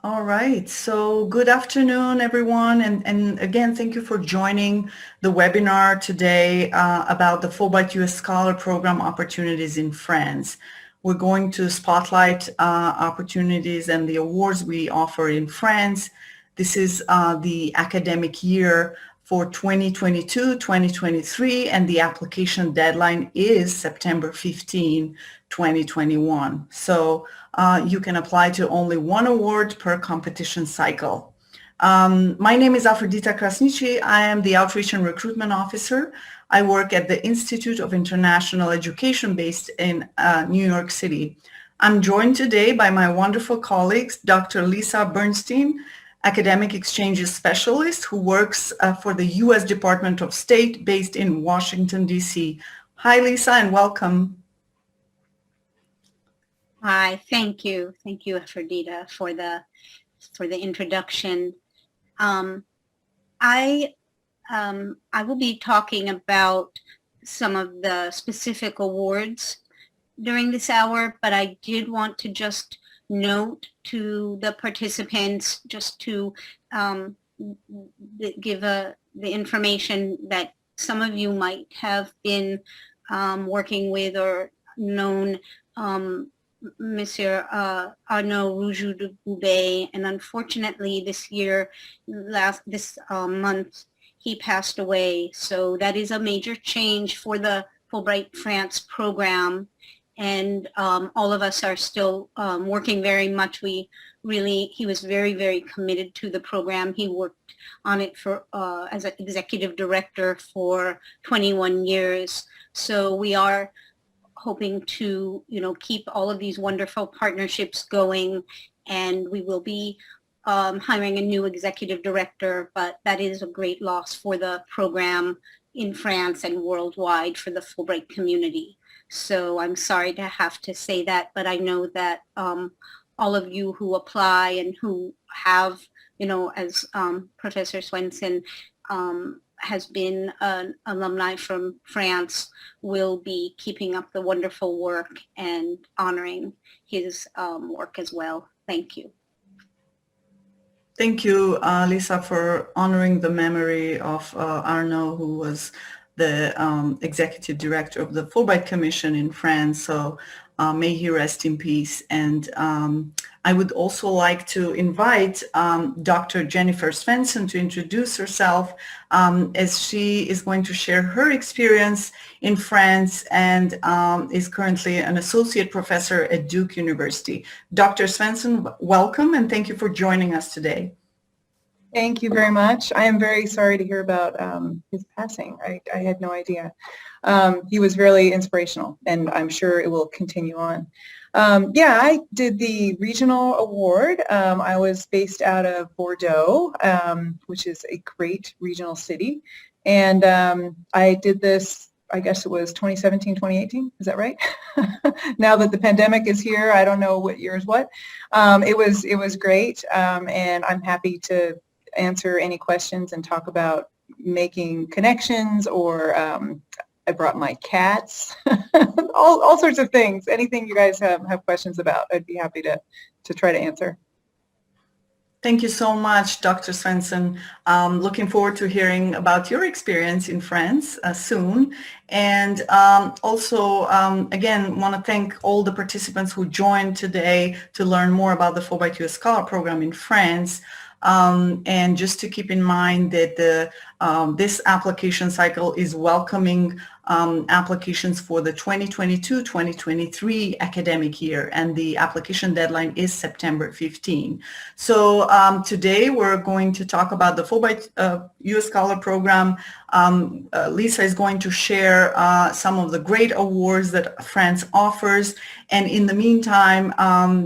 All right. So good afternoon, everyone. And again, thank you for joining the webinar today about the Fulbright U.S. Scholar Program opportunities in France. We're going to spotlight opportunities and the awards we offer in France. This is the academic year for 2022-2023, and the application deadline is September 15, 2021. So you can apply to only one award per competition cycle. My name is Afrodita Krasniqi. I am the Outreach and Recruitment Officer. I work at the Institute of International Education based in New York City. I'm joined today by my wonderful colleagues, Dr. Lisa Bernstein, Academic Exchanges Specialist who works for the U.S. Department of State based in Washington, D.C. Hi, Lisa, and welcome. Hi, thank you, Afrodita, for the introduction. I will be talking about some of the specific awards during this hour, but I did want to just note to the participants, just to give the information that some of you might have been working with or known Monsieur Arnaud Rougeau de Boubet, and unfortunately this month, he passed away. So that is a major change for the Fulbright France program, and all of us are still working very much. He was very, very committed to the program. He worked on it for as an executive director for 21 years. So we are hoping to, keep all of these wonderful partnerships going, and we will be hiring a new executive director, but that is a great loss for the program in France and worldwide for the Fulbright community. So I'm sorry to have to say that, but I know that all of you who apply and who have, as Professor Swenson has been an alumni from France, will be keeping up the wonderful work and honoring his work as well. Thank you. Thank you, Lisa, for honoring the memory of Arnaud, who was the executive director of the Fulbright Commission in France. So may he rest in peace. And I would also like to invite Dr. Jennifer Svensson to introduce herself, as she is going to share her experience in France and is currently an associate professor at Duke University. Dr. Svensson, welcome, and thank you for joining us today. Thank you very much. I am very sorry to hear about his passing. I had no idea. He was really inspirational, and I'm sure it will continue on. Yeah, I did the regional award. I was based out of Bordeaux, which is a great regional city. And I did this, I guess it was 2017, 2018. Is that right? Now that the pandemic is here, I don't know what year is what. It was great, and I'm happy to answer any questions and talk about making connections, or I brought my cats, all sorts of things. Anything you guys have questions about, I'd be happy to try to answer. Thank you so much, Dr. Svensson. Looking forward to hearing about your experience in France soon. And also, again, want to thank all the participants who joined today to learn more about the Fulbright U.S. Scholar Program in France. And just to keep in mind that this application cycle is welcoming applications for the 2022-2023 academic year, and the application deadline is September 15. So today we're going to talk about the Fulbright U.S. Scholar Program. Lisa is going to share some of the great awards that France offers. And in the meantime,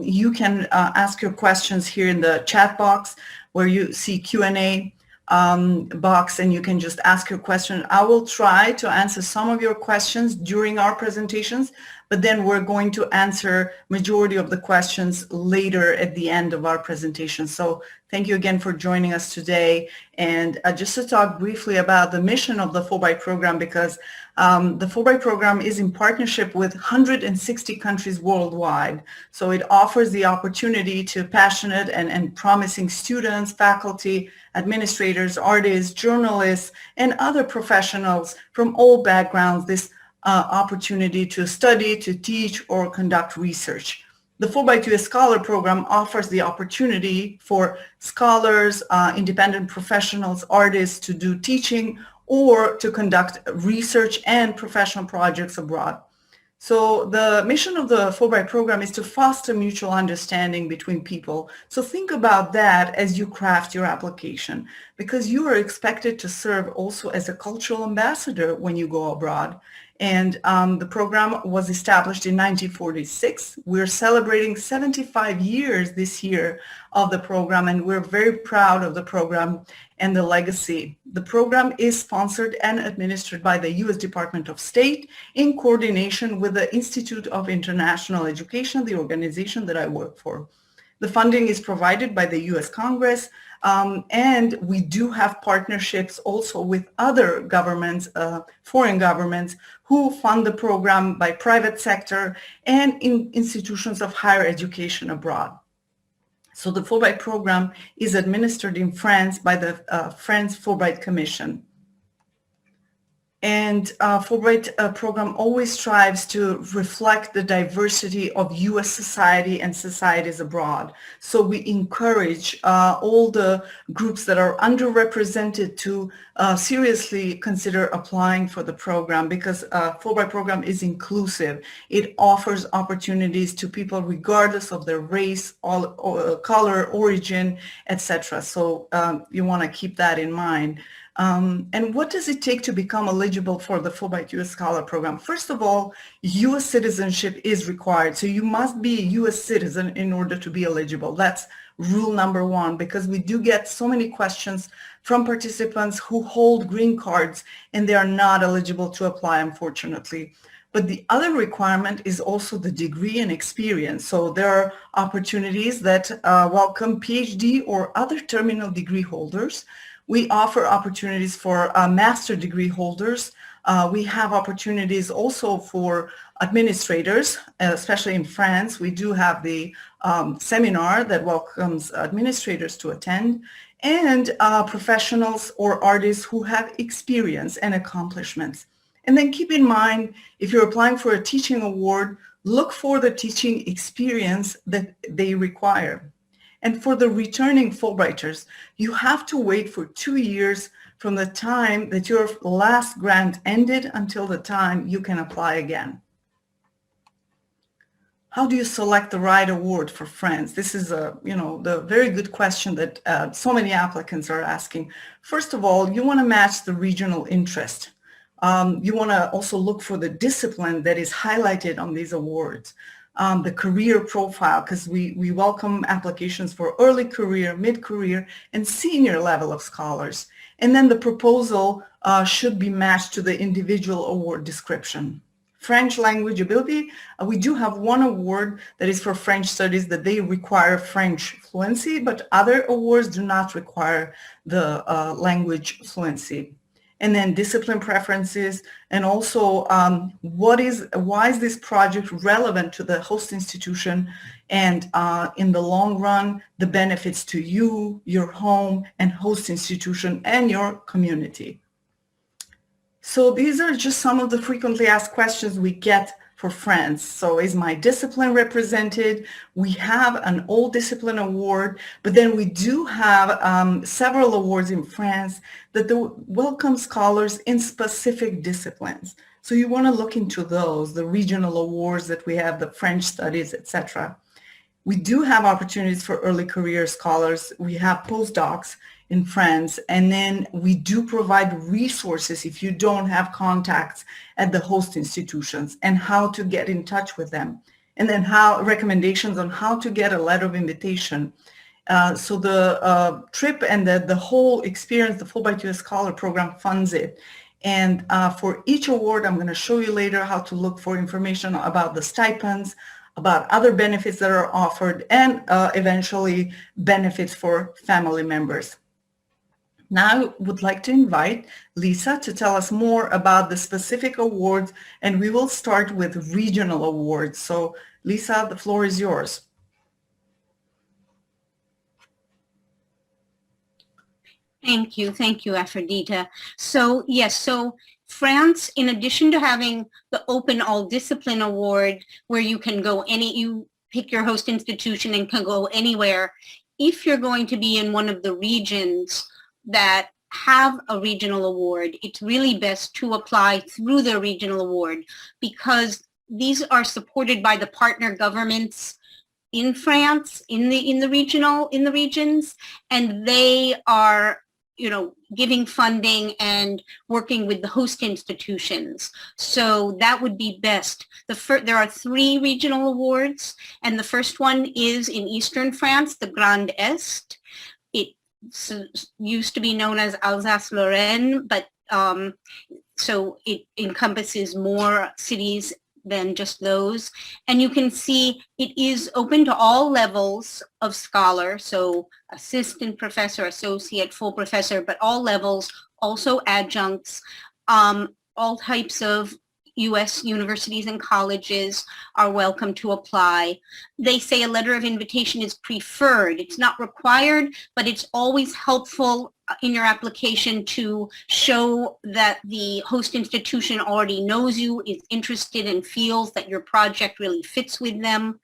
you can ask your questions here in the chat box, where you see Q&A box, and you can just ask your question. I will try to answer some of your questions during our presentations, but then we're going to answer majority of the questions later at the end of our presentation. So thank you again for joining us today. And just to talk briefly about the mission of the Fulbright program, because the Fulbright program is in partnership with 160 countries worldwide. So it offers the opportunity to passionate and promising students, faculty, administrators, artists, journalists, and other professionals from all backgrounds this opportunity to study, to teach, or conduct research. The Fulbright U.S. Scholar Program offers the opportunity for scholars, independent professionals, artists to do teaching or to conduct research and professional projects abroad. So the mission of the Fulbright program is to foster mutual understanding between people. So think about that as you craft your application, because you are expected to serve also as a cultural ambassador when you go abroad. And the program was established in 1946. We're celebrating 75 years this year of the program, and we're very proud of the program and the legacy. The program is sponsored and administered by the U.S. Department of State in coordination with the Institute of International Education, the organization that I work for. The funding is provided by the U.S. Congress, and we do have partnerships also with other governments, foreign governments, who fund the program by private sector and in institutions of higher education abroad. So the Fulbright program is administered in France by the France Fulbright Commission. And Fulbright program always strives to reflect the diversity of U.S. society and societies abroad. So we encourage all the groups that are underrepresented to seriously consider applying for the program, because Fulbright program is inclusive. It offers opportunities to people regardless of their race, color, origin, etc. So you want to keep that in mind. And what does it take to become eligible for the Fulbright U.S. Scholar Program? First of all, U.S. citizenship is required. So you must be a U.S. citizen in order to be eligible. That's rule number one, because we do get so many questions from participants who hold green cards and they are not eligible to apply, unfortunately. But the other requirement is also the degree and experience. So there are opportunities that welcome PhD or other terminal degree holders. We offer opportunities for master degree holders. We have opportunities also for administrators, especially in France. We do have the seminar that welcomes administrators to attend, and professionals or artists who have experience and accomplishments. And then keep in mind, if you're applying for a teaching award, look for the teaching experience that they require. And for the returning Fulbrighters, you have to wait for 2 years from the time that your last grant ended until the time you can apply again. How do you select the right award for France? This is the very good question that so many applicants are asking. First of all, you want to match the regional interest. You want to also look for the discipline that is highlighted on these awards. The career profile, because we welcome applications for early career, mid-career, and senior level of scholars. And then the proposal should be matched to the individual award description. French language ability, we do have one award that is for French studies that they require French fluency, but other awards do not require the language fluency. And then discipline preferences, and also why is this project relevant to the host institution, and in the long run, the benefits to you, your home, and host institution, and your community. So these are just some of the frequently asked questions we get for France. So is my discipline represented? We have an all discipline award, but then we do have several awards in France that welcome scholars in specific disciplines. So you want to look into those, the regional awards that we have, the French studies, etc. We do have opportunities for early career scholars. We have postdocs in France, and then we do provide resources if you don't have contacts at the host institutions, and how to get in touch with them, and then recommendations on how to get a letter of invitation. So the trip and the whole experience, the Fulbright U.S. Scholar Program funds it. And for each award, I'm going to show you later how to look for information about the stipends, about other benefits that are offered, and eventually benefits for family members. Now I would like to invite Lisa to tell us more about the specific awards, and we will start with regional awards. So Lisa, the floor is yours. Thank you, Aphrodita. So yes, so France, in addition to having the Open All Discipline Award, where you can go you pick your host institution and can go anywhere, if you're going to be in one of the regions that have a regional award, it's really best to apply through the regional award, because these are supported by the partner governments in France, in the regions, and they are, giving funding and working with the host institutions. So that would be best. There are 3 regional awards, and the first one is in Eastern France, the Grand Est. It used to be known as Alsace-Lorraine, but so it encompasses more cities than just those. And you can see it is open to all levels of scholar, so assistant professor, associate, full professor, but all levels, also adjuncts, all types of U.S. universities and colleges are welcome to apply. They say a letter of invitation is preferred. It's not required, but it's always helpful in your application to show that the host institution already knows you, is interested, and feels that your project really fits with them.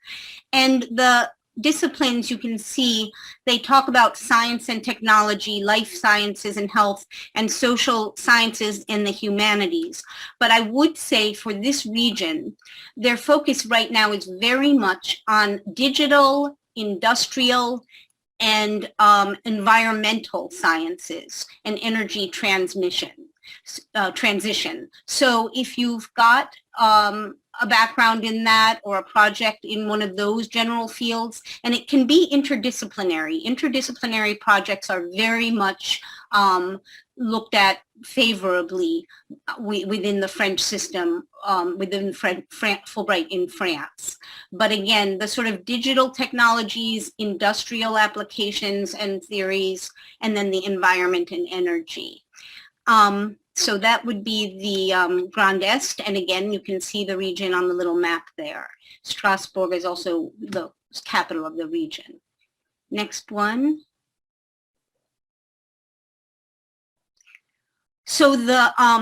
And the disciplines, you can see, they talk about science and technology, life sciences and health, and social sciences and the humanities. But I would say for this region, their focus right now is very much on digital, industrial, and environmental sciences and energy transition. So if you've got a background in that or a project in one of those general fields, and it can be interdisciplinary. Interdisciplinary projects are very much looked at favorably within the French system, within Fulbright in France. But again, the sort of digital technologies, industrial applications and theories, and then the environment and energy. So that would be the Grand Est, and again, you can see the region on the little map there. Strasbourg is also the capital of the region. Next one. So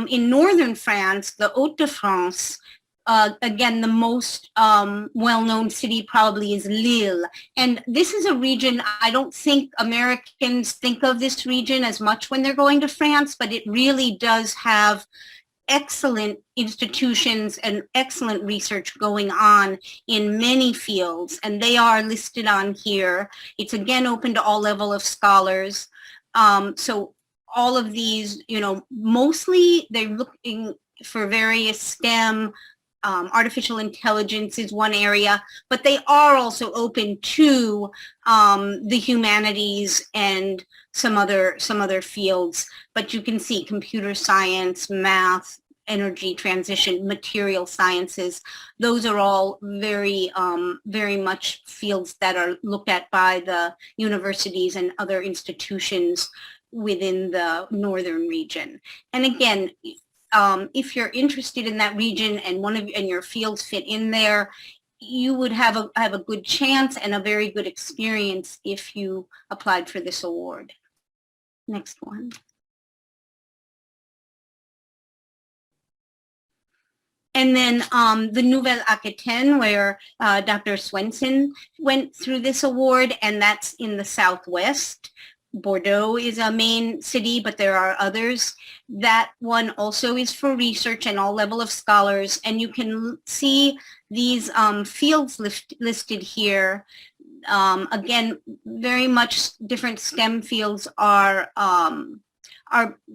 in northern France, the Hauts-de-France, again, the most well-known city probably is Lille. And this is a region, I don't think Americans think of this region as much when they're going to France, but it really does have excellent institutions and excellent research going on in many fields. And they are listed on here. It's again open to all level of scholars. So all of these, mostly they're looking for various STEM, artificial intelligence is one area, but they are also open to the humanities and some other fields. But you can see computer science, math, energy transition, material sciences. Those are all very much fields that are looked at by the universities and other institutions within the northern region. And again, if you're interested in that region and your fields fit in there, you would have a good chance and a very good experience if you applied for this award. Next one. And then the Nouvelle-Aquitaine, where Dr. Swenson went through this award, and that's in the Southwest. Bordeaux is a main city, but there are others. That one also is for research and all level of scholars. And you can see these fields listed here. Again, very much different STEM fields are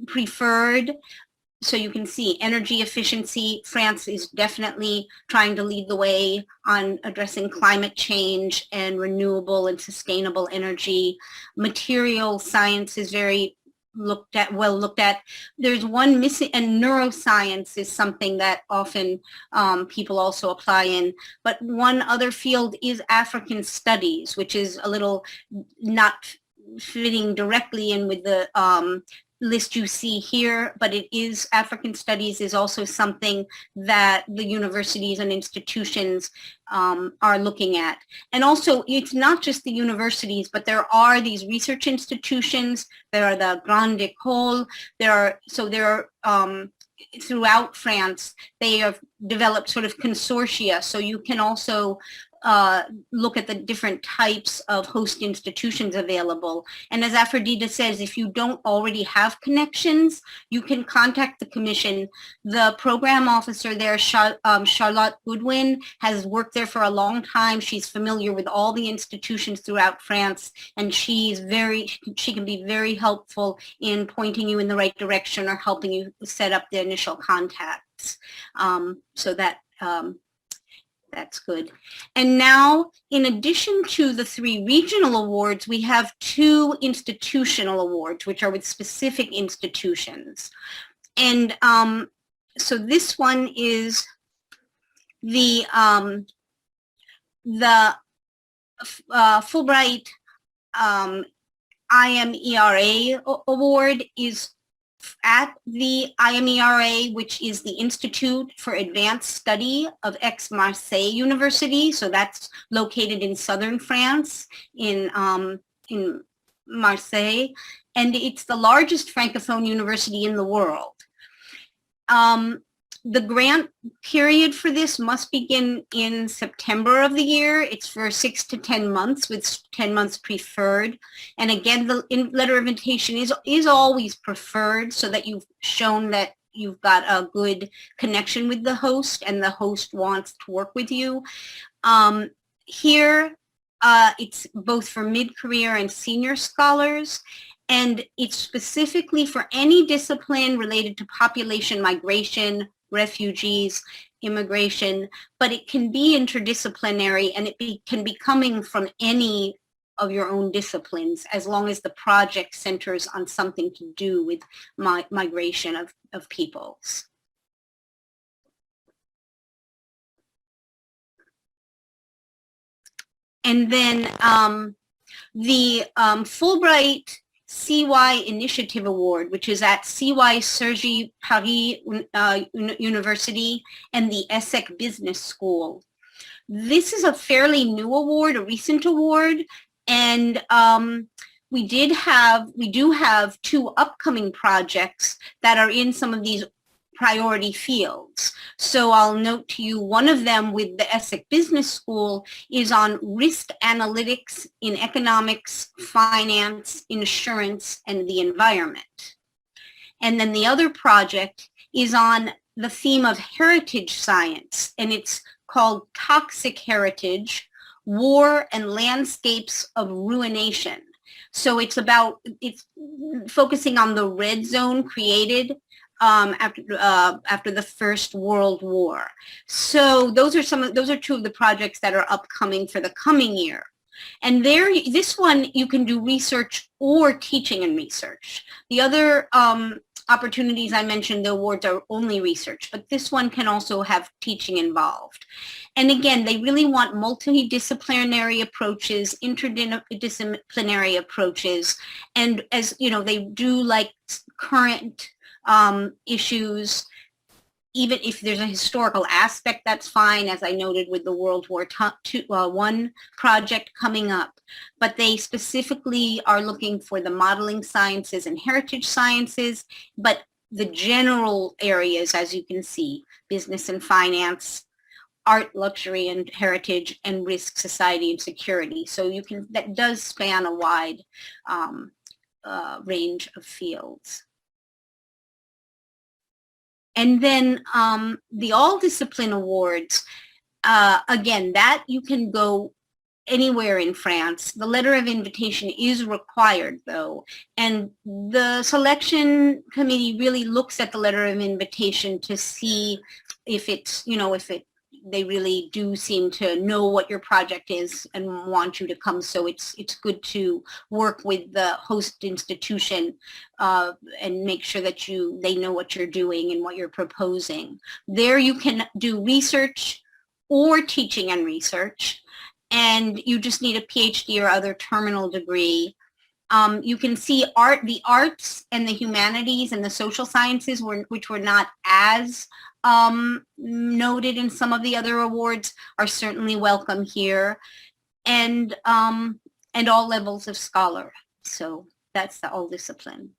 preferred. So you can see energy efficiency. France is definitely trying to lead the way on addressing climate change and renewable and sustainable energy. Material science is very well looked at. There's one missing, and neuroscience is something that often people also apply in. But one other field is African studies, which is a little not fitting directly in with the list you see here, but it is, African studies is also something that the universities and institutions are looking at. And also, it's not just the universities, but there are these research institutions. There are the Grande École. There are throughout France, they have developed sort of consortia, so you can also look at the different types of host institutions available. And as Aphrodita says, if you don't already have connections, you can contact the commission. The program officer there, Charlotte Goodwin, has worked there for a long time. She's familiar with all the institutions throughout France, and she can be very helpful in pointing you in the right direction or helping you set up the initial contacts. So that's good. And now, in addition to the 3 regional awards, we have 2 institutional awards, which are with specific institutions. And so this one is the Fulbright IMERA award is at the IMERA, which is the Institute for Advanced Study of Aix-Marseille University. So that's located in southern France, in Marseille, and it's the largest Francophone university in the world. The grant period for this must begin in September of the year. It's for 6 to 10 months, with 10 months preferred. And again, the letter of invitation is always preferred, so that you've shown that you've got a good connection with the host and the host wants to work with you. Here, it's both for mid-career and senior scholars. And it's specifically for any discipline related to population migration, refugees, immigration, but it can be interdisciplinary, and it can be coming from any of your own disciplines, as long as the project centers on something to do with migration of peoples. And then the Fulbright CY Initiative Award, which is at CY Cergy Paris University and the ESSEC Business School. This is a fairly new award, a recent award, and we do have 2 upcoming projects that are in some of these priority fields. So I'll note to you, one of them with the ESSEC Business School is on risk analytics in economics, finance, insurance, and the environment. And then the other project is on the theme of heritage science, and it's called Toxic Heritage, War and Landscapes of Ruination. So it's focusing on the red zone created after the First World War. So those are 2 of the projects that are upcoming for the coming year. And this one, you can do research or teaching and research. The other opportunities I mentioned, the awards are only research, but this one can also have teaching involved. And again, they really want multidisciplinary approaches, interdisciplinary approaches, and as you know, they do like current issues. Even if there's a historical aspect, that's fine, as I noted with the World War I project coming up. But they specifically are looking for the modeling sciences and heritage sciences, but the general areas, as you can see, business and finance, art, luxury and heritage, and risk, society, and security. So that does span a wide range of fields. And then the All Discipline Awards, again, that you can go anywhere in France. The letter of invitation is required, though, and the selection committee really looks at the letter of invitation to see if it's, if it they really do seem to know what your project is and want you to come. So it's good to work with the host institution and make sure that they know what you're doing and what you're proposing. There you can do research or teaching and research, and you just need a PhD or other terminal degree. You can see the arts and the humanities and the social sciences, which were not as noted in some of the other awards, are certainly welcome here, and all levels of scholar. So that's the all discipline.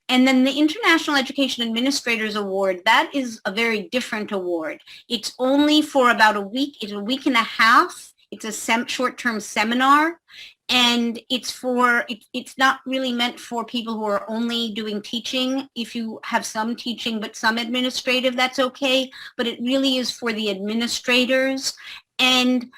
And then the International Education Administrators Award, that is a very different award. It's only for about a week. It's a week and a half. It's a short-term seminar, and it's not really meant for people who are only doing teaching. If you have some teaching but some administrative, that's okay. But it really is for the administrators, and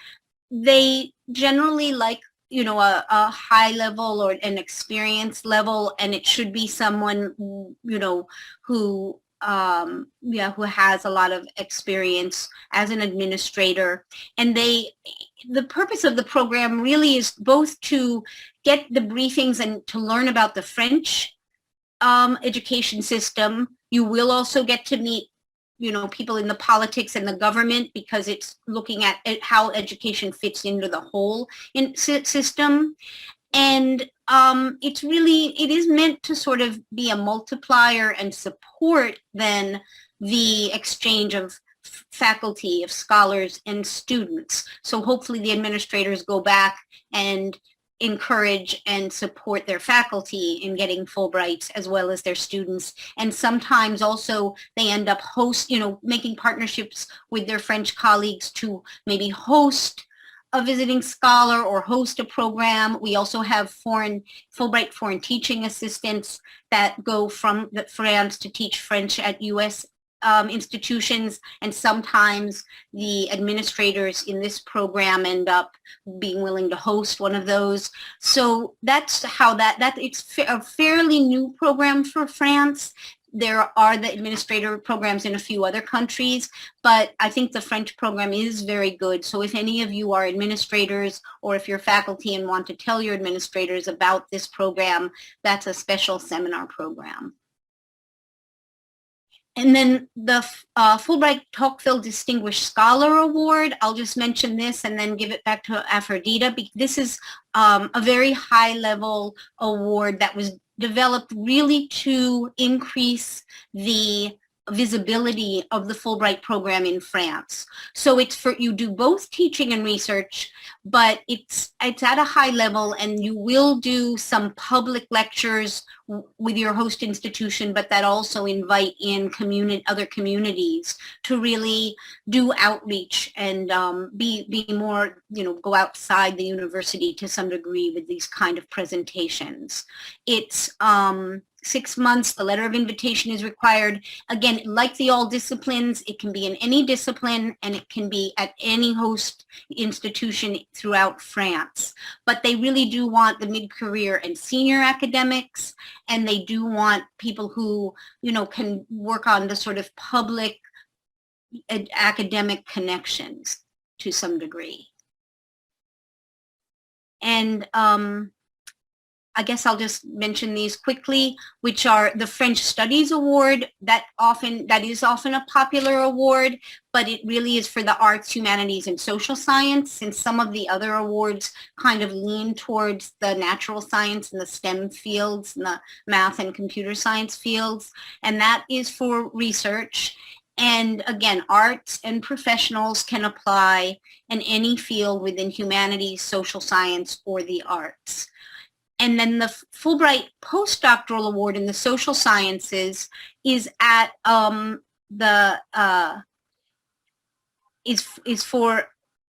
they generally like, you know, a high level or an experience level, and it should be someone, you know, who has a lot of experience as an administrator. And the purpose of the program really is both to get the briefings and to learn about the French education system. You will also get to meet, you know, people in the politics and the government, because it's looking at how education fits into the whole system. And it is meant to sort of be a multiplier and support then the exchange of faculty, of scholars and students. So hopefully the administrators go back and encourage and support their faculty in getting Fulbrights as well as their students. And sometimes also they end up making partnerships with their French colleagues to maybe host a visiting scholar or host a program. We also have Fulbright foreign teaching assistants that go from France to teach French at U.S. Institutions, and sometimes the administrators in this program end up being willing to host one of those. So that's how it's a fairly new program for France. There are the administrator programs in a few other countries, but I think the French program is very good. So if any of you are administrators, or if you're faculty and want to tell your administrators about this program, that's a special seminar program. And then the Fulbright Tocqueville Distinguished Scholar Award, I'll just mention this and then give it back to Aphrodita. This is a very high-level award that was developed really to increase the visibility of the Fulbright program in France. So you do both teaching and research, but it's at a high level, and you will do some public lectures with your host institution, but that also invite in other communities to really do outreach and be more, go outside the university to some degree with these kind of presentations. It's 6 months. The letter of invitation is required. Again, like the all disciplines, it can be in any discipline, and it can be at any host institution throughout France. But they really do want the mid-career and senior academics, and they do want people who, can work on the sort of public academic connections to some degree. And I guess I'll just mention these quickly, which are the French Studies Award. That is often a popular award, but it really is for the arts, humanities, and social science, since some of the other awards kind of lean towards the natural science and the STEM fields and the math and computer science fields. And that is for research. And again, arts and professionals can apply in any field within humanities, social science, or the arts. And then the Fulbright Postdoctoral Award in the social sciences is at is for,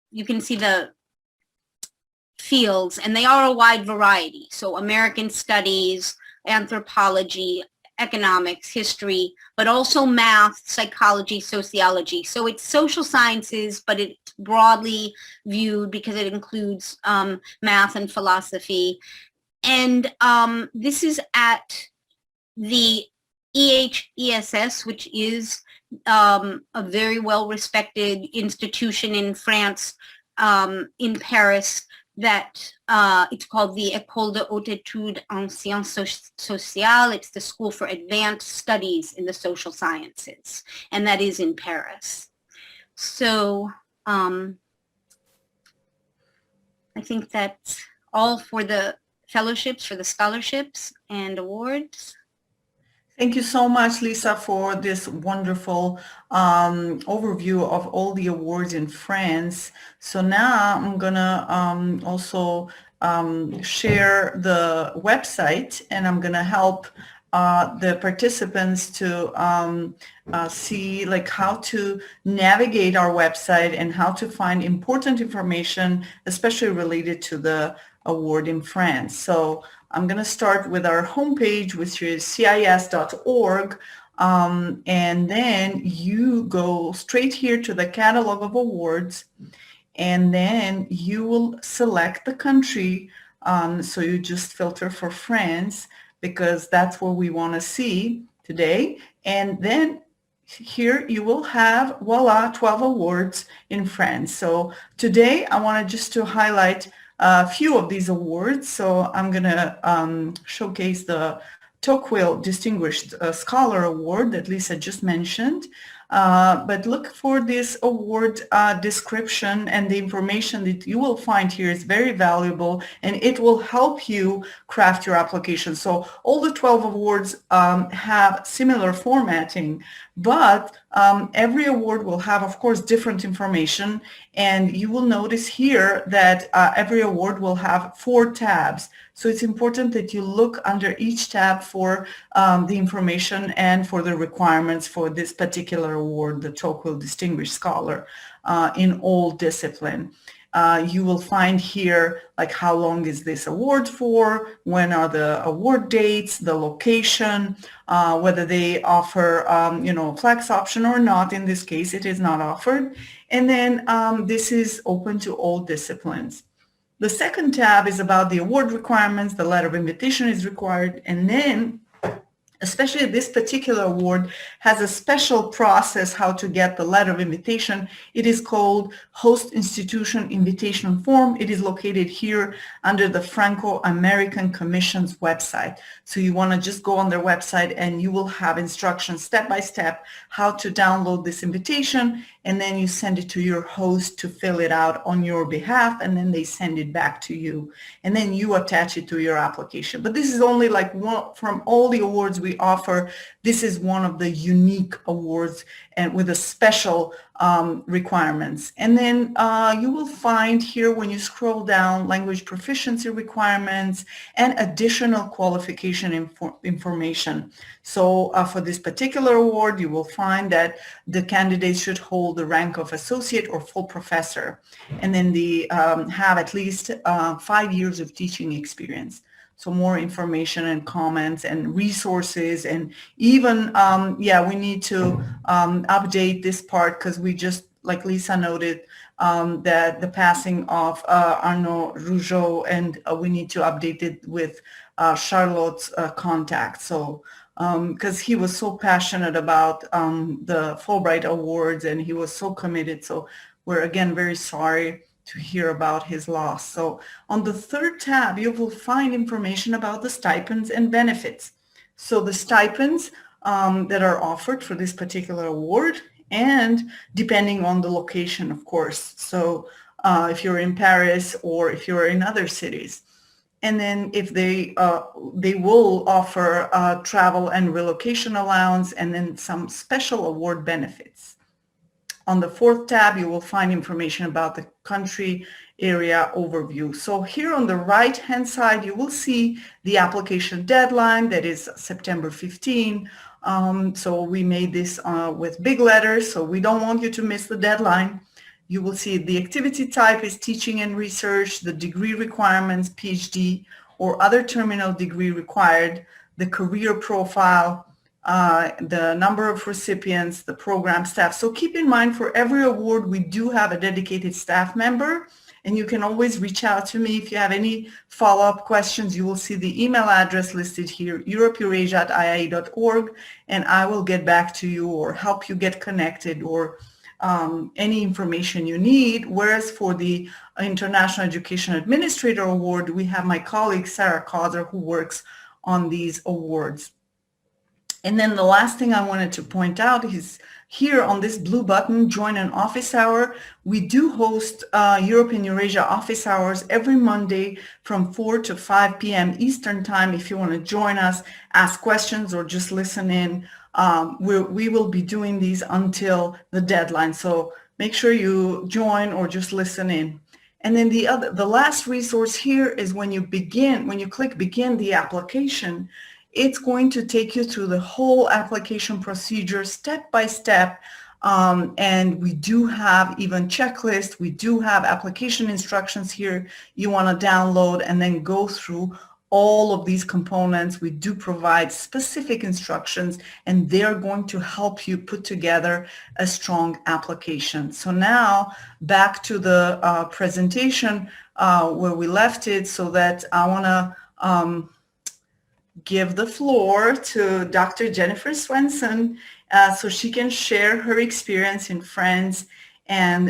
you can see the fields, and they are a wide variety. So American studies, anthropology, economics, history, but also math, psychology, sociology. So it's social sciences, but it's broadly viewed because it includes math and philosophy. And this is at the EHESS, which is a very well-respected institution in France, in Paris, that it's called the École de Haute Étude en Sciences Sociales. It's the School for Advanced Studies in the Social Sciences, and that is in Paris. So I think that's all for the fellowships, for the scholarships and awards. Thank you so much, Lisa, for this wonderful overview of all the awards in France. So now I'm gonna also share the website, and I'm gonna help the participants to see like how to navigate our website and how to find important information, especially related to the award in France. So I'm going to start with our homepage, which is cis.org, and then you go straight here to the catalog of awards, and then you will select the country. So you just filter for France, because that's what we want to see today. And then here you will have, voila, 12 awards in France. So today I wanted just to highlight a few of these awards. So I'm going to showcase the Tocqueville Distinguished Scholar Award that Lisa just mentioned. But look for this award description, and the information that you will find here is very valuable, and it will help you craft your application. So all the 12 awards have similar formatting, but every award will have, of course, different information. And you will notice here that every award will have 4 tabs. So it's important that you look under each tab for the information and for the requirements for this particular award, the Tocqueville Distinguished Scholar in all discipline. You will find here like how long is this award for, when are the award dates, the location, whether they offer flex option or not. In this case, it is not offered. And then this is open to all disciplines. The second tab is about the award requirements. The letter of invitation is required. And then especially this particular award has a special process how to get the letter of invitation. It is called Host Institution Invitation Form. It is located here under the Franco-American Commission's website. So you want to just go on their website, and you will have instructions step by step how to download this invitation, and then you send it to your host to fill it out on your behalf, and then they send it back to you, and then you attach it to your application. But this is only like one from all the awards we offer. This is one of the unique awards, and with a special requirements. And then you will find here, when you scroll down, language proficiency requirements and additional qualification information. So for this particular award, you will find that the candidates should hold the rank of associate or full professor, and then they have at least 5 years of teaching experience. So more information and comments and resources, and even, we need to update this part, because we just, like Lisa noted, that the passing of Arnaud Rougeau, and we need to update it with Charlotte's contact. So because he was so passionate about the Fulbright Awards, and he was so committed. So we're again very sorry to hear about his loss. So on the third tab, you will find information about the stipends and benefits. So the stipends that are offered for this particular award, and depending on the location, of course. So if you're in Paris or if you're in other cities. And then if they will offer travel and relocation allowance, and then some special award benefits. On the fourth tab, you will find information about the country area overview. So here on the right-hand side, you will see the application deadline, that is September 15. So we made this with big letters, so we don't want you to miss the deadline. You will see the activity type is teaching and research, the degree requirements, PhD, or other terminal degree required, the career profile, the number of recipients, the program staff. So keep in mind, for every award, we do have a dedicated staff member, And you can always reach out to me if you have any follow-up questions. You will see the email address listed here, europeeurasia@iia.org, and I will get back to you or help you get connected or any information you need. Whereas for the International Education Administrator Award, we have my colleague Sarah Causer who works on these awards. And then the last thing I wanted to point out is here on this blue button, join an office hour. We do host Europe and Eurasia office hours every Monday from 4 to 5 p.m. Eastern time. If you want to join us, ask questions, or just listen in, we will be doing these until the deadline. So make sure you join or just listen in. And then the last resource here is when you click begin the application, it's going to take you through the whole application procedure step by step. And we do have even checklists. We do have application instructions here you want to download and then go through all of these components. We do provide specific instructions, and they're going to help you put together a strong application. So now back to the presentation where we left it, so that I want to give the floor to Dr. Jennifer Swenson so she can share her experience in France and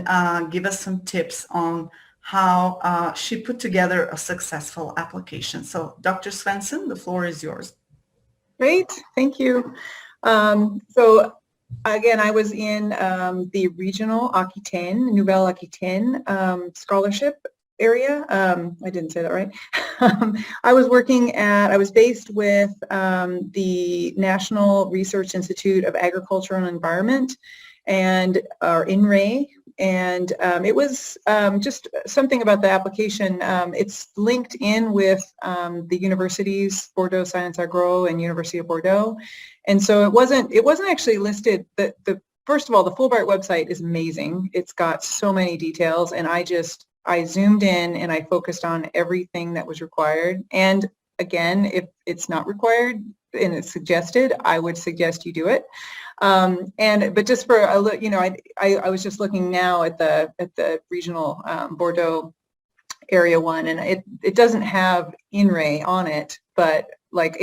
give us some tips on how she put together a successful application. So Dr. Swenson, the floor is yours. Great, thank you. So again, I was in the regional Aquitaine, Nouvelle Aquitaine scholarship area. I didn't say that right. I was based with the National Research Institute of Agriculture and Environment, and our INRAE, and it was just something about the application. It's linked in with the universities, Bordeaux Sciences Agro and University of Bordeaux, and so it wasn't actually listed. First of all, the Fulbright website is amazing. It's got so many details, and I zoomed in and I focused on everything that was required. And again, if it's not required and it's suggested, I would suggest you do it. But just for a look, I was just looking now at the regional Bordeaux area one, and it doesn't have INRAE on it, but like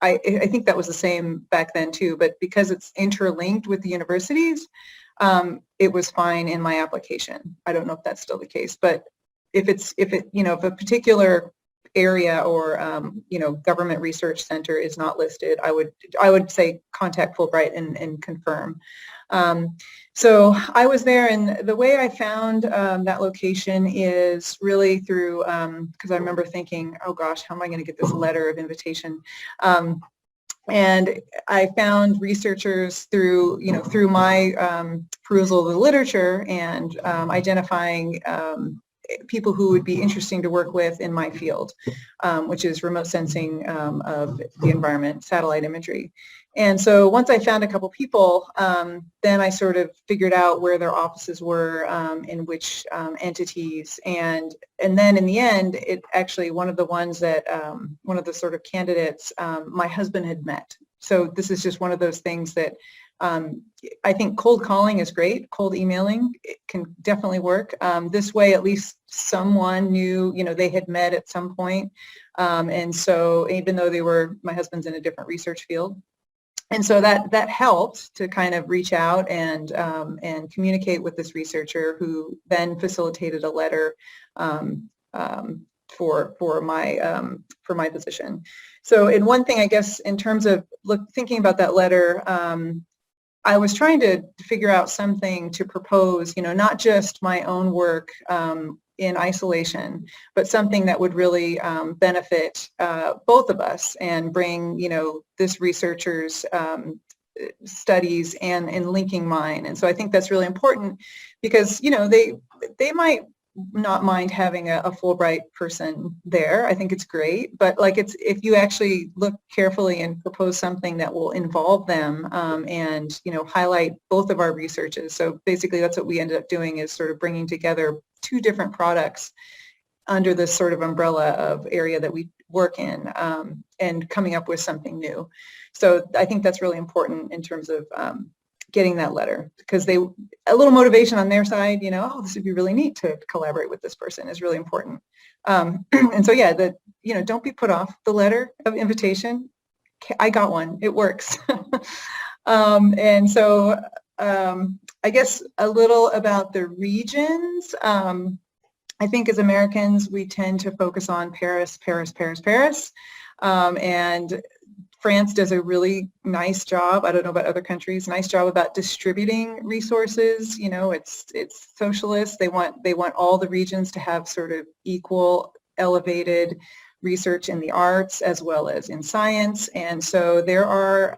I think that was the same back then too. But because it's interlinked with the universities, it was fine in my application. I don't know if that's still the case, but if a particular area or government research center is not listed, I would say contact Fulbright and confirm. So I was there, and the way I found that location is really through, because I remember thinking, oh gosh, how am I going to get this letter of invitation? And I found researchers through my perusal of the literature and identifying people who would be interesting to work with in my field, which is remote sensing of the environment, satellite imagery. And so once I found a couple people, then I sort of figured out where their offices were, in which entities, and then in the end, it actually, one of the ones that, one of the sort of candidates, my husband had met. So this is just one of those things that I think cold calling is great. Cold emailing, it can definitely work. This way, at least someone knew, they had met at some point. And so even though my husband's in a different research field. And so that helped to kind of reach out and communicate with this researcher, who then facilitated a letter for my position. So in one thing, I guess, in terms of thinking about that letter, I was trying to figure out something to propose, not just my own work in isolation, but something that would really benefit both of us and bring, this researcher's studies and linking mine. And so I think that's really important because, they might not mind having a Fulbright person there. I think it's great, but if you actually look carefully and propose something that will involve them and highlight both of our researches. So basically that's what we ended up doing, is sort of bringing together two different products under this sort of umbrella of area that we work in, and coming up with something new. So I think that's really important in terms of getting that letter, because a little motivation on their side, oh, this would be really neat to collaborate with this person is really important. And so, yeah, don't be put off the letter of invitation. I got one. It works. And so I guess a little about the regions. I think as Americans, we tend to focus on Paris, Paris, Paris, Paris. And France does a really nice job. I don't know about other countries, nice job about distributing resources. It's socialist. They want all the regions to have sort of equal, elevated research in the arts as well as in science. And so there are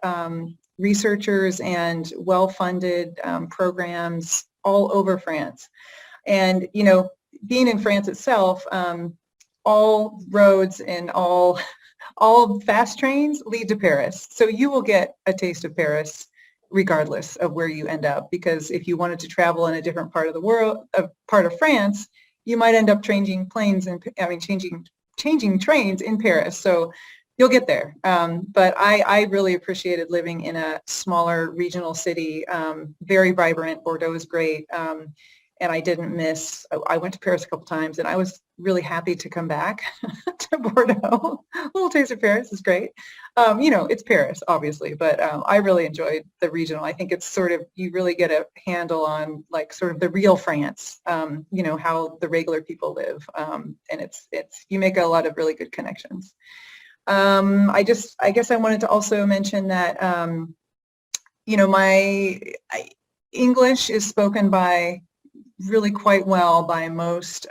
researchers and well-funded programs all over France. And, being in France itself, all roads and all fast trains lead to Paris. So you will get a taste of Paris regardless of where you end up, because if you wanted to travel in a different part of the world, part of France, you might end up changing trains in Paris. So you'll get there. But I really appreciated living in a smaller regional city, very vibrant. Bordeaux is great. And I didn't miss, I went to Paris a couple times, and I was really happy to come back to Bordeaux. A little taste of Paris is great. It's Paris, obviously, but I really enjoyed the regional. I think it's sort of, you really get a handle on like sort of the real France, how the regular people live. And it's you make a lot of really good connections. I guess I wanted to also mention that, my English is spoken by really quite well by most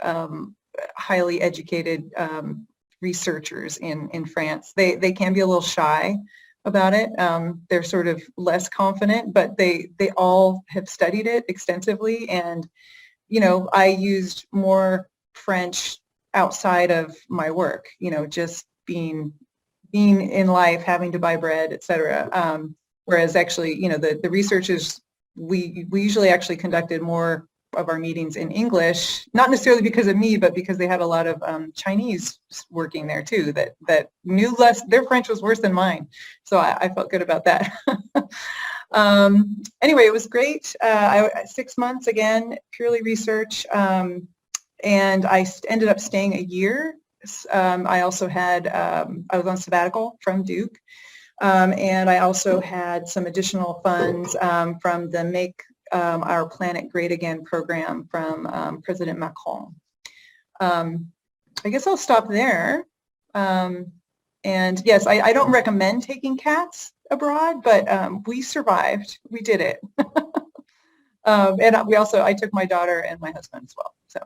highly educated researchers in France. They can be a little shy about it. They're sort of less confident, but they all have studied it extensively. And, I used more French outside of my work, just being in life, having to buy bread, etc. Whereas actually, the researchers, we usually actually conducted more of our meetings in English, not necessarily because of me, but because they had a lot of Chinese working there too, that knew less. Their French was worse than mine. So I felt good about that. Anyway, it was great. 6 months, again, purely research. And I ended up staying a year. I also had, I was on sabbatical from Duke. And I also had some additional funds from the Make Our Planet Great Again program from President Macron. I guess I'll stop there. And yes, I don't recommend taking cats abroad, but we survived. We did it. And I took my daughter and my husband as well. So.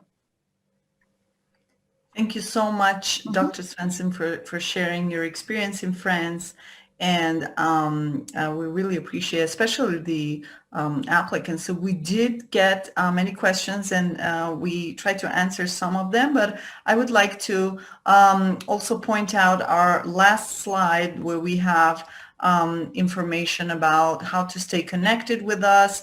Thank you so much, Dr. Svensson, for sharing your experience in France. And we really appreciate, especially the applicants. So we did get many questions, and we tried to answer some of them, but I would like to also point out our last slide where we have information about how to stay connected with us.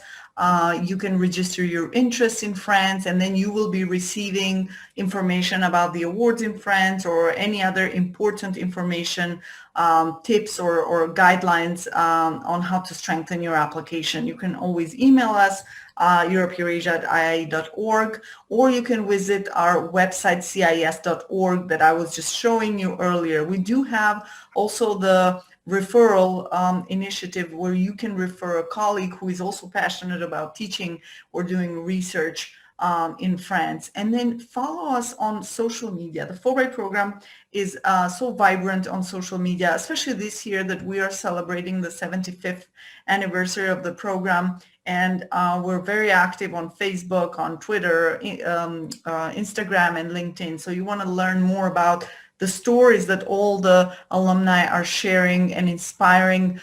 You can register your interest in France, and then you will be receiving information about the awards in France or any other important information, tips or guidelines on how to strengthen your application. You can always email us, europeeurasia@iia.org, or you can visit our website, cis.org, that I was just showing you earlier. We do have also the referral initiative where you can refer a colleague who is also passionate about teaching or doing research in France. And then follow us on social media. The Fulbright program is so vibrant on social media, especially this year that we are celebrating the 75th anniversary of the program. And we're very active on Facebook, on Twitter, Instagram, and LinkedIn. So you want to learn more about the stories that all the alumni are sharing and inspiring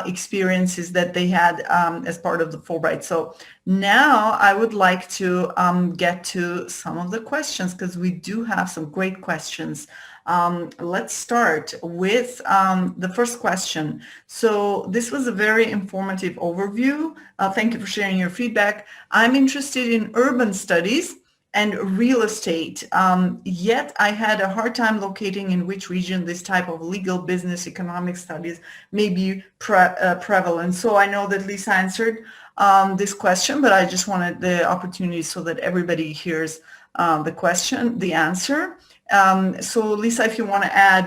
experiences that they had as part of the Fulbright. So now I would like to get to some of the questions, because we do have some great questions. Let's start with the first question. So this was a very informative overview. Thank you for sharing your feedback. I'm interested in urban studies and real estate. Yet I had a hard time locating in which region this type of legal business economic studies may be prevalent. So I know that Lisa answered this question, but I just wanted the opportunity so that everybody hears the question, the answer. So Lisa, if you want to add,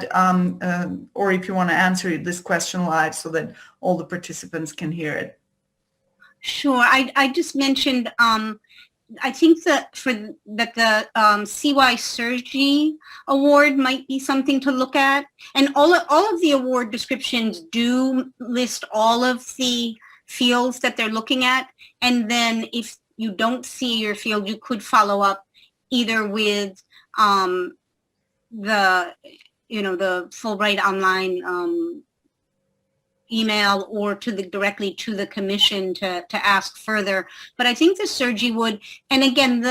or if you want to answer this question live so that all the participants can hear it. Sure. I just mentioned, I think that the CY Surgery Award might be something to look at. And all of the award descriptions do list all of the fields that they're looking at. And then if you don't see your field, you could follow up either with the Fulbright online email or directly to the commission to ask further. But I think the surgery would, and again,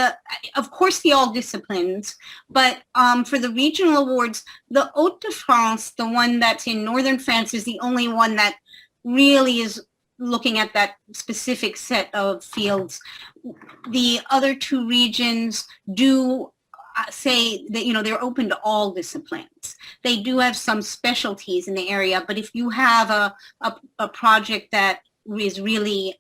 of course the all disciplines, but for the regional awards, the Haute de France, the one that's in northern France, is the only one that really is looking at that specific set of fields. The other two regions do say that, they're open to all disciplines. They do have some specialties in the area, but if you have a project that is really,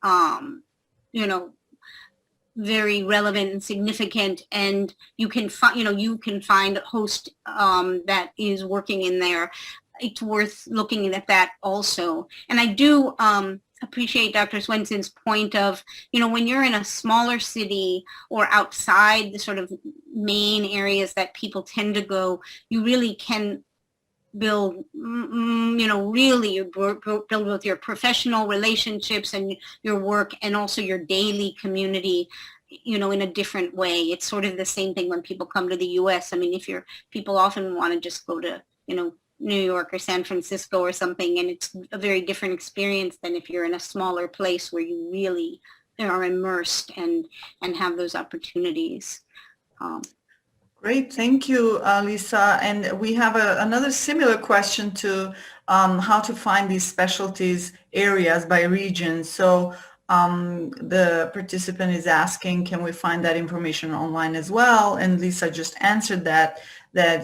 very relevant and significant, and you can find a host that is working in there, it's worth looking at that also. And I do appreciate Dr. Swenson's point of, when you're in a smaller city or outside the sort of main areas that people tend to go, you really can build, really build with your professional relationships and your work and also your daily community, in a different way. It's sort of the same thing when people come to the U.S. I mean, people often want to just go to, New York or San Francisco or something, and it's a very different experience than if you're in a smaller place where you really are immersed and have those opportunities. Great, thank you, Lisa. And we have another similar question to how to find these specialties areas by region. So the participant is asking, can we find that information online as well? And Lisa just answered that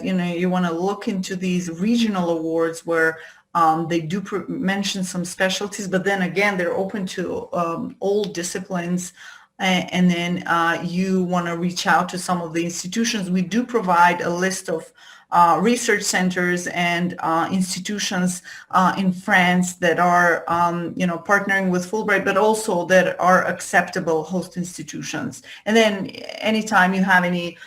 you want to look into these regional awards where they do mention some specialties, but then again, they're open to all disciplines. And then you want to reach out to some of the institutions. We do provide a list of research centers and institutions in France that are, partnering with Fulbright, but also that are acceptable host institutions. And then anytime you have any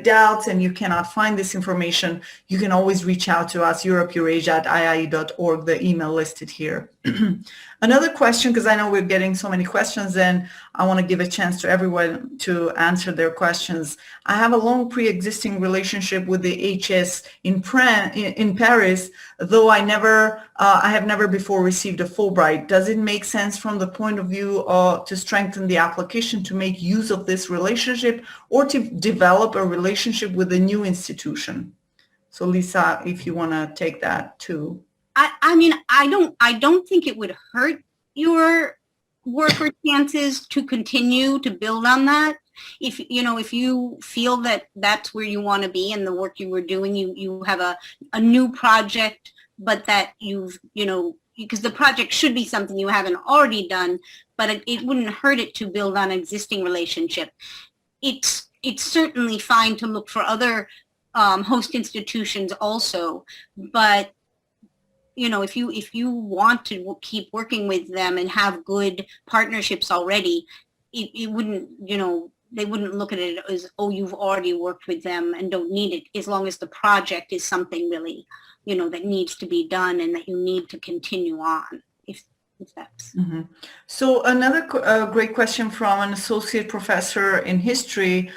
doubts and you cannot find this information, you can always reach out to us, europeeurasia@iie.org, the email listed here. Another question, because I know we're getting so many questions, and I want to give a chance to everyone to answer their questions. I have a long pre-existing relationship with the HS in Paris, though I have never before received a Fulbright. Does it make sense from the point of view to strengthen the application to make use of this relationship or to develop a relationship with a new institution? So Lisa, if you want to take that too. I don't think it would hurt your work or chances to continue to build on that. If you feel that that's where you want to be and the work you were doing, you have a new project, but that because the project should be something you haven't already done, but it wouldn't hurt it to build on existing relationship. It's certainly fine to look for other host institutions also, but if you want to keep working with them and have good partnerships already, it wouldn't, they wouldn't look at it as, oh, you've already worked with them and don't need it, as long as the project is something really, that needs to be done and that you need to continue on. If that's. Mm-hmm. So another great question from an associate professor in history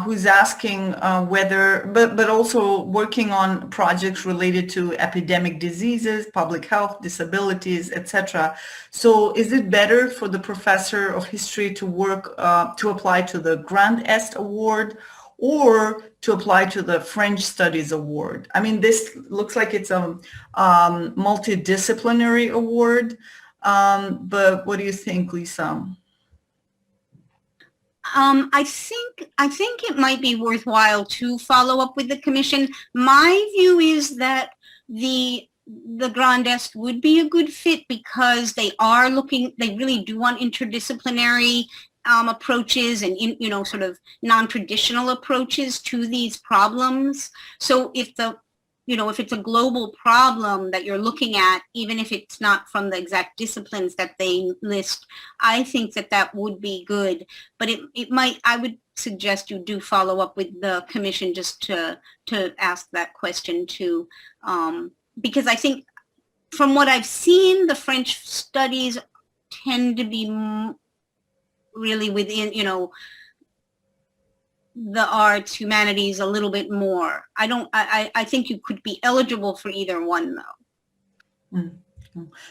who's asking whether, but also working on projects related to epidemic diseases, public health, disabilities, etc. So is it better for the professor of history to work, to apply to the Grand Est Award or to apply to the French Studies Award? I mean, this looks like it's a multidisciplinary award. But what do you think, Lisa? I think it might be worthwhile to follow up with the commission. My view is that the Grand Est would be a good fit because they really do want interdisciplinary approaches and sort of non-traditional approaches to these problems. So if it's a global problem that you're looking at, even if it's not from the exact disciplines that they list, I think that would be good. But I would suggest you do follow up with the commission just to ask that question too. Because I think from what I've seen, the French studies tend to be really within, the arts, humanities a little bit more. I think you could be eligible for either one though. Mm.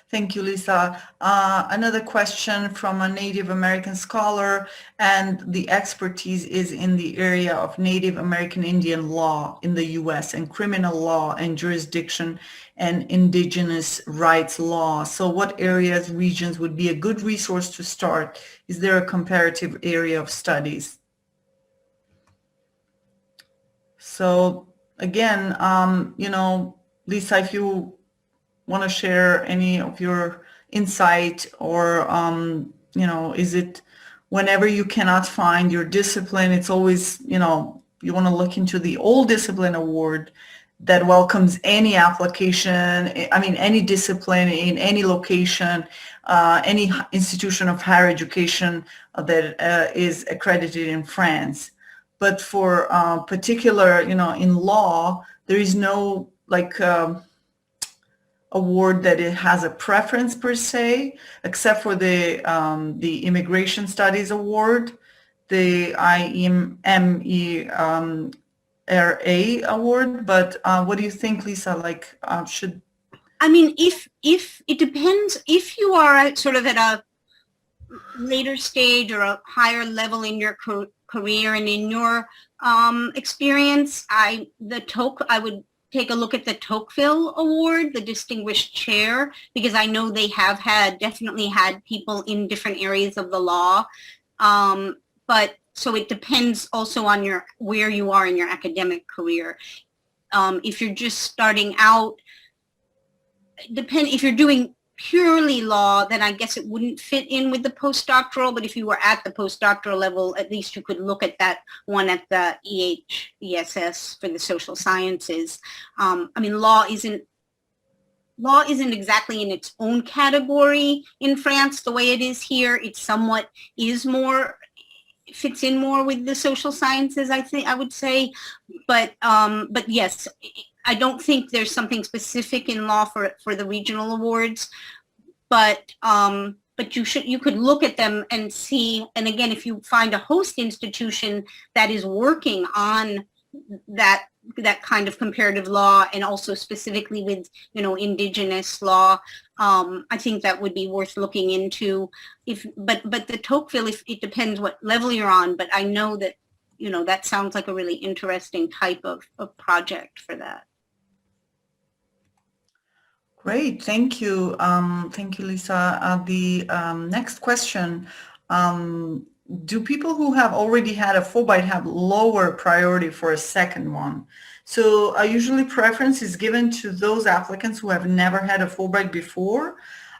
Thank you, Lisa. Another question from a Native American scholar, and the expertise is in the area of Native American Indian law in the U.S. and criminal law and jurisdiction and indigenous rights law. So what areas, regions would be a good resource to start? Is there a comparative area of studies? So again, Lisa, if you want to share any of your insight, or is it whenever you cannot find your discipline, it's always you want to look into the old discipline award that welcomes any application, any discipline in any location, any institution of higher education that is accredited in France. But for particular, in law, there is no award that it has a preference per se, except for the Immigration Studies Award, the IMERA award. But what do you think, Lisa? Should if it depends, if you are sort of at a later stage or a higher level in your career and in your experience, I would take a look at the Tocqueville Award, the Distinguished Chair, because I know they have definitely had people in different areas of the law. But so it depends also on where you are in your academic career. If you're just starting out, if you're doing purely law, then I guess it wouldn't fit in with the postdoctoral. But if you were at the postdoctoral level, at least you could look at that one at the ESS for the social sciences. Law isn't exactly in its own category in France the way it is here. It somewhat fits in more with the social sciences, I would say. But yes, I don't think there's something specific in law for the regional awards, but you could look at them and see. And again, if you find a host institution that is working on that kind of comparative law, and also specifically with indigenous law, I think that would be worth looking into. But the Tocqueville, it depends what level you're on. But I know that that sounds like a really interesting type of project for that. Great, thank you. Thank you, Lisa. The next question, do people who have already had a Fulbright have lower priority for a second one? So usually preference is given to those applicants who have never had a Fulbright before.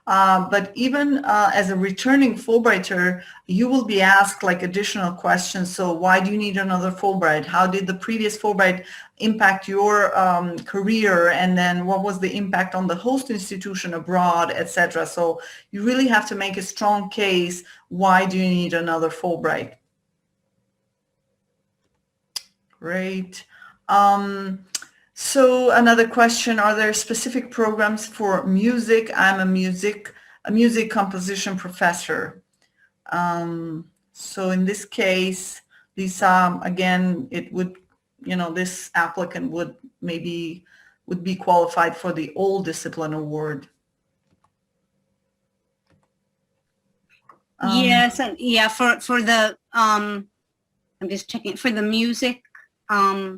But even as a returning Fulbrighter, you will be asked additional questions. So why do you need another Fulbright? How did the previous Fulbright impact your career? And then what was the impact on the host institution abroad, etc.? So you really have to make a strong case. Why do you need another Fulbright? Great. So another question, are there specific programs for music? I'm a music composition professor. So in this case, Lisa, again, it would, this applicant would be qualified for the old discipline award. Yes, yeah, for the, I'm just checking, for the music, I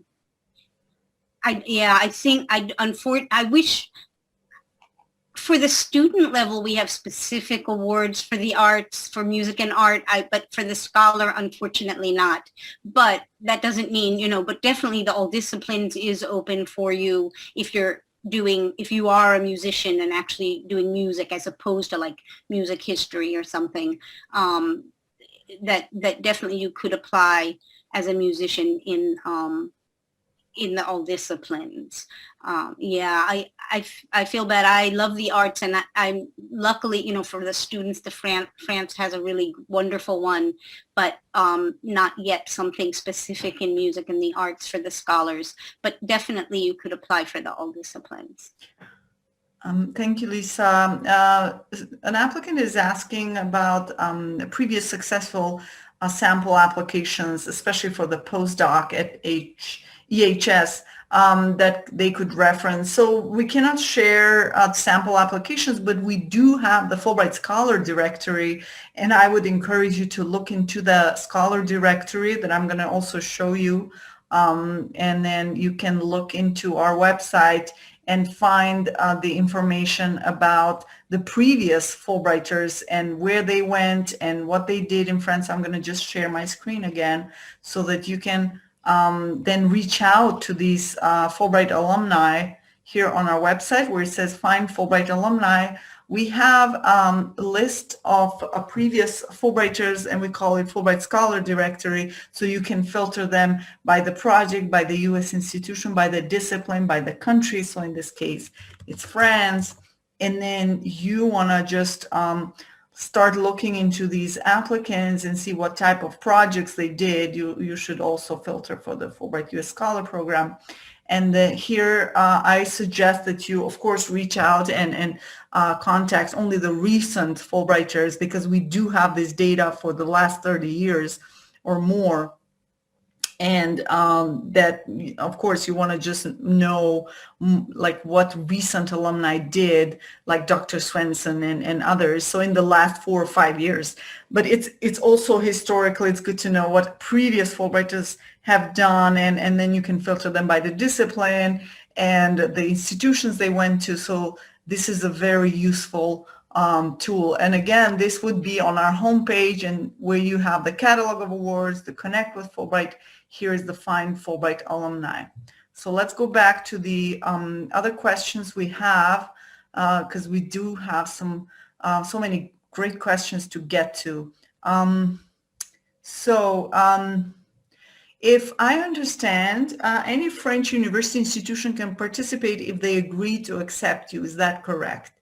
wish for the student level, we have specific awards for the arts, for music and art, but for the scholar, unfortunately not. But that doesn't mean, but definitely the all disciplines is open for you if you are a musician and actually doing music as opposed to like music history or something. That definitely you could apply as a musician in the all disciplines. I feel bad. I love the arts, and I'm luckily, for the students, France has a really wonderful one, but not yet something specific in music and the arts for the scholars. But definitely, you could apply for the all disciplines. Thank you, Lisa. An applicant is asking about previous successful sample applications, especially for the postdoc at EHS, that they could reference. So we cannot share sample applications, but we do have the Fulbright Scholar Directory, and I would encourage you to look into the Scholar Directory that I'm going to also show you, and then you can look into our website and find the information about the previous Fulbrighters and where they went and what they did in France. I'm going to just share my screen again so that you can then reach out to these Fulbright alumni here on our website where it says find Fulbright alumni. We have a list of previous Fulbrighters, and we call it Fulbright Scholar Directory, so you can filter them by the project, by the U.S. institution, by the discipline, by the country. So in this case, it's France. And then you want to just start looking into these applicants and see what type of projects they did. You should also filter for the Fulbright U.S. Scholar Program. And here I suggest that you, of course, reach out and contact only the recent Fulbrighters, because we do have this data for the last 30 years or more. And that, of course, you want to just know like what recent alumni did, like Dr. Swenson and others. So in the last 4 or 5 years. But it's also historically, it's good to know what previous Fulbrighters have done, and then you can filter them by the discipline and the institutions they went to. So this is a very useful tool. And again, this would be on our homepage, and where you have the catalog of awards, the Connect with Fulbright. Here is the Find Fulbright Alumni. So let's go back to the other questions we have, because we do have so many great questions to get to. If I understand, any French university institution can participate if they agree to accept you. Is that correct?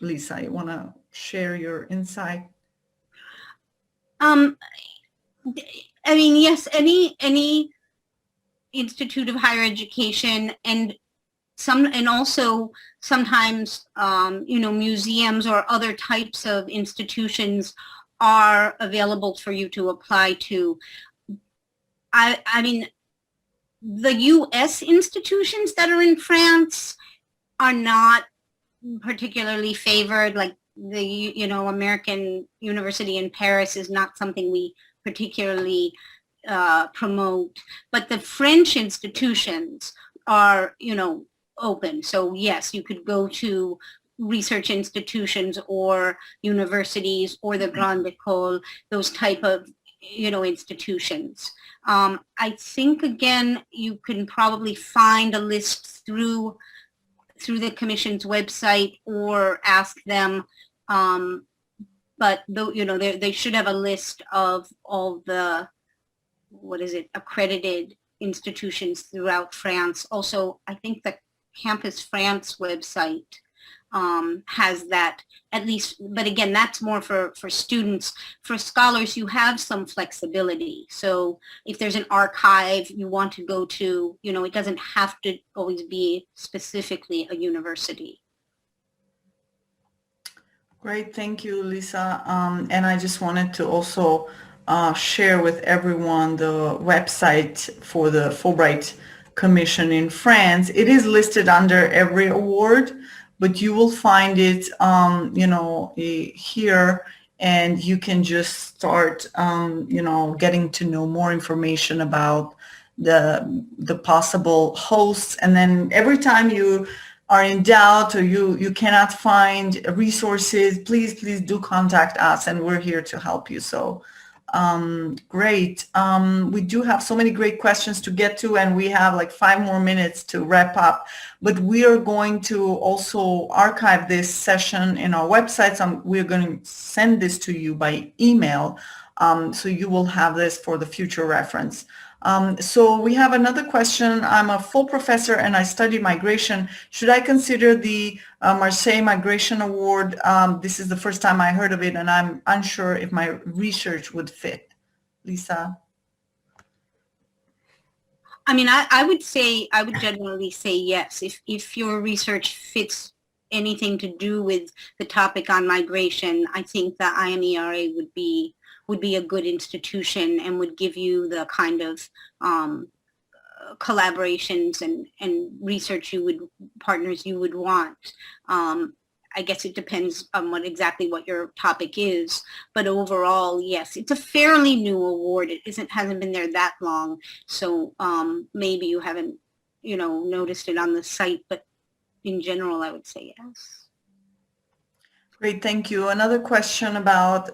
Lisa, you want to share your insight? I mean, yes, any institute of higher education, and also sometimes, museums or other types of institutions are available for you to apply to. I mean, the U.S. institutions that are in France are not particularly favored. Like the, American University in Paris is not something we particularly promote. But the French institutions are, open. So yes, you could go to research institutions or universities or the Grande École, those type of, institutions. I think, again, you can probably find a list through the Commission's website or ask them. But though, they should have a list of all the, accredited institutions throughout France. Also, I think the Campus France website has that, at least, but again, that's more for students. For scholars, you have some flexibility. So if there's an archive you want to go to, it doesn't have to always be specifically a university. Great, thank you, Lisa. And I just wanted to also share with everyone the website for the Fulbright Commission in France. It is listed under every award, but you will find it, here, and you can just start, getting to know more information about the possible hosts. And then every time you are in doubt or you cannot find resources, please do contact us, and we're here to help you. So great. We do have so many great questions to get to, and we have like 5 more minutes to wrap up. But we are going to also archive this session in our website. So we're going to send this to you by email. So you will have this for the future reference. So we have another question. I'm a full professor and I study migration. Should I consider the Marseille Migration Award? This is the first time I heard of it, and I'm unsure if my research would fit. Lisa? I mean, I would generally say yes. If your research fits anything to do with the topic on migration, I think the IMERA would be a good institution and would give you the kind of collaborations and research partners you would want. I guess it depends on exactly what your topic is, but overall, yes, it's a fairly new award. It hasn't been there that long, so maybe you haven't, noticed it on the site, but in general, I would say yes. Great, thank you. Another question about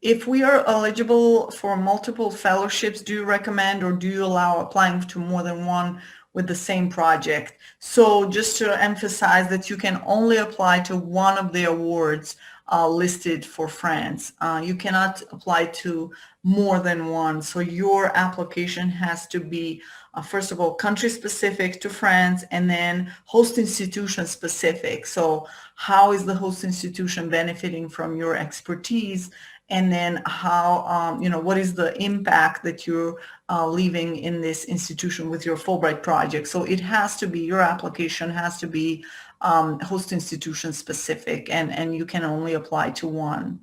if we are eligible for multiple fellowships, do you recommend or do you allow applying to more than one with the same project? So just to emphasize that you can only apply to one of the awards listed for France. You cannot apply to more than one. So your application has to be, first of all, country specific to France, and then host institution specific. So how is the host institution benefiting from your expertise? And then how, what is the impact that you're leaving in this institution with your Fulbright project? So it has to be, your application has to be host institution specific, and you can only apply to one.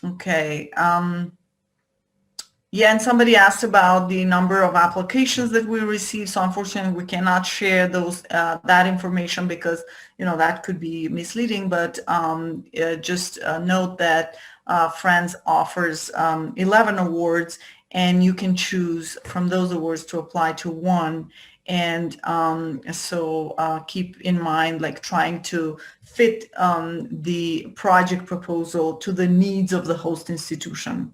Okay. Yeah, and somebody asked about the number of applications that we received. So unfortunately, we cannot share those that information because that could be misleading. But just note that France offers 11 awards, and you can choose from those awards to apply to one. And so keep in mind, like trying to fit the project proposal to the needs of the host institution.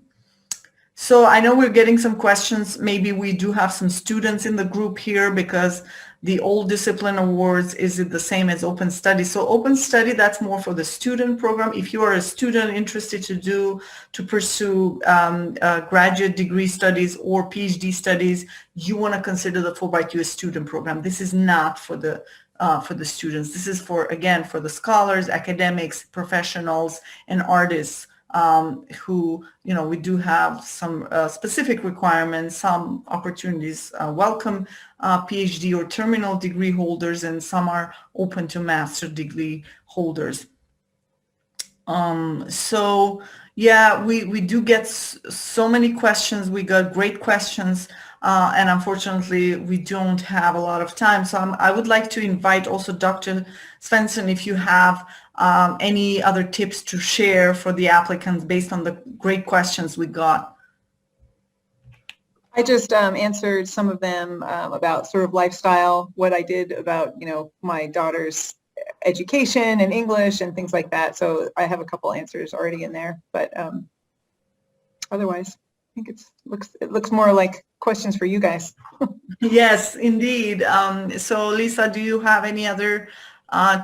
So I know we're getting some questions. Maybe we do have some students in the group here because the old discipline awards, is it the same as open study? So open study, that's more for the student program. If you are a student interested to pursue graduate degree studies or PhD studies, you want to consider the Fulbright U.S. student program. This is not for the students. This is for the scholars, academics, professionals, and artists. Who, we do have some specific requirements. Some opportunities welcome PhD or terminal degree holders, and some are open to master degree holders. So yeah, we do get so many questions. We got great questions, and unfortunately we don't have a lot of time. So I would like to invite also Dr. Svensson, if you have any other tips to share for the applicants based on the great questions we got. I just answered some of them about sort of lifestyle, what I did about, my daughter's education and English and things like that. So I have a couple answers already in there, but otherwise, I think it looks more like questions for you guys. Yes, indeed. So Lisa, do you have any other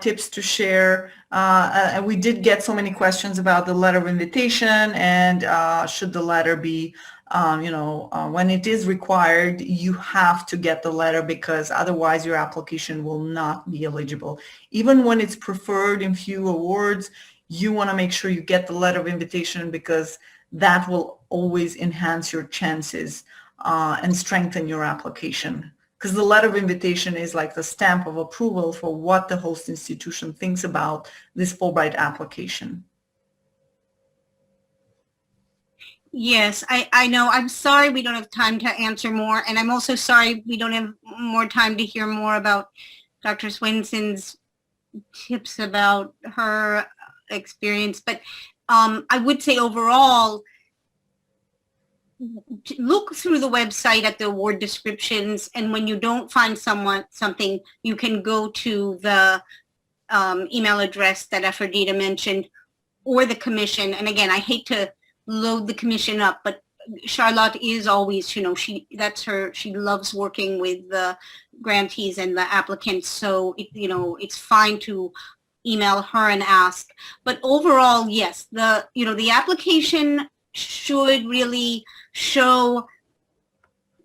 tips to share? And we did get so many questions about the letter of invitation, and should the letter be, when it is required, you have to get the letter, because otherwise your application will not be eligible. Even when it's preferred in few awards, you want to make sure you get the letter of invitation, because that will always enhance your chances and strengthen your application. Because the letter of invitation is like the stamp of approval for what the host institution thinks about this Fulbright application. Yes, I know. I'm sorry we don't have time to answer more, and I'm also sorry we don't have more time to hear more about Dr. Swensson's tips about her experience. But I would say overall, look through the website at the award descriptions, and when you don't find something, you can go to the email address that Aphrodita mentioned, or the commission. And again, I hate to load the commission up, but Charlotte is always, she loves working with the grantees and the applicants. So, it's fine to email her and ask. But overall, yes, the application should really show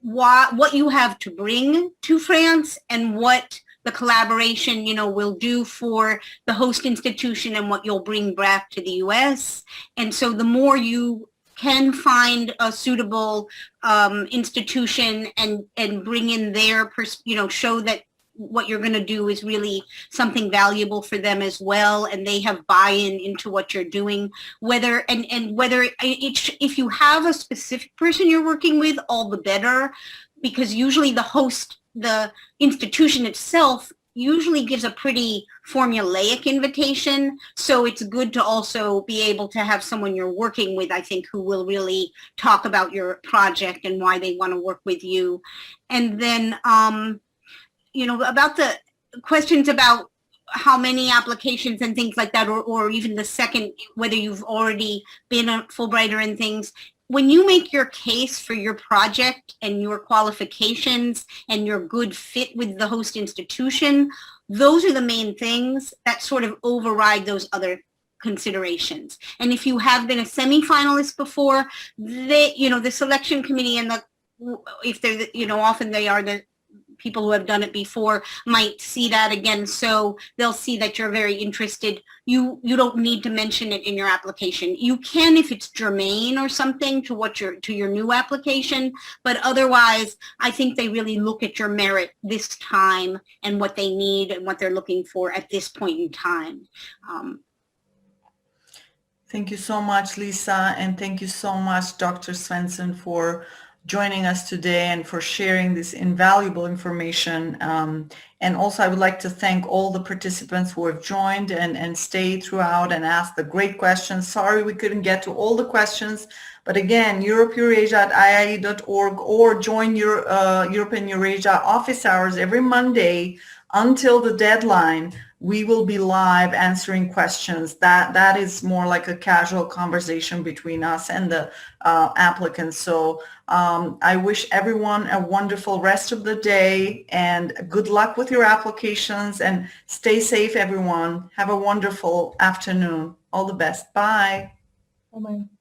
what you have to bring to France and what the collaboration, will do for the host institution and what you'll bring back to the U.S. And so the more you can find a suitable institution and bring in their, show that what you're going to do is really something valuable for them as well, and they have buy-in into what you're doing. Whether if you have a specific person you're working with, all the better, because usually the institution itself usually gives a pretty formulaic invitation. So it's good to also be able to have someone you're working with, I think, who will really talk about your project and why they want to work with you. And then, about the questions about how many applications and things like that, or even the second, whether you've already been a Fulbrighter and things. When you make your case for your project and your qualifications and your good fit with the host institution, those are the main things that sort of override those other considerations. And if you have been a semi-finalist before, the selection committee and if they're, often they are the people who have done it before might see that again. So they'll see that you're very interested. You don't need to mention it in your application. You can if it's germane or something to your new application, but otherwise I think they really look at your merit this time and what they need and what they're looking for at this point in time. Thank you so much, Lisa, and thank you so much, Dr. Svensson, for joining us today and for sharing this invaluable information. And also I would like to thank all the participants who have joined and stayed throughout and asked the great questions. Sorry we couldn't get to all the questions, but again, europe-eurasia@iie.org or join your Europe and Eurasia office hours every Monday until the deadline. We will be live answering questions. That is more like a casual conversation between us and the applicants. So I wish everyone a wonderful rest of the day and good luck with your applications, and stay safe, everyone. Have a wonderful afternoon. All the best. Bye. Bye-bye.